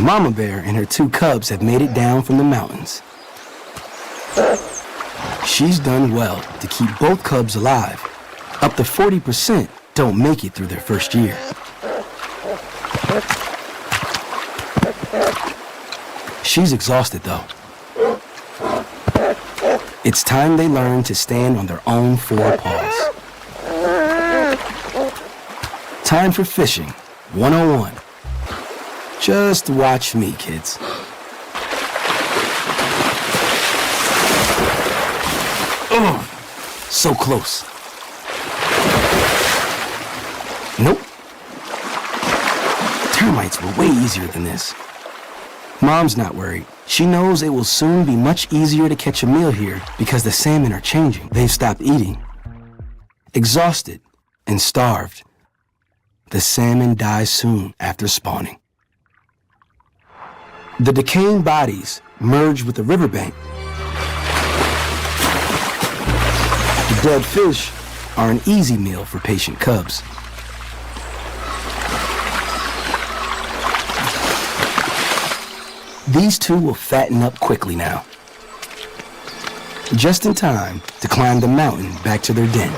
Mama Bear and her 2 cubs have made it down from the mountains. She's done well to keep both cubs alive. Up to 40% don't make it through their first year. She's exhausted though. It's time they learn to stand on their own 4 paws. Time for fishing 101. Just watch me, kids. Oh, so close. Nope. Termites were way easier than this. Mom's not worried. She knows it will soon be much easier to catch a meal here because the salmon are changing. They've stopped eating. Exhausted and starved, the salmon die soon after spawning. The decaying bodies merge with the riverbank. The dead fish are an easy meal for patient cubs. These 2 will fatten up quickly now, just in time to climb the mountain back to their den.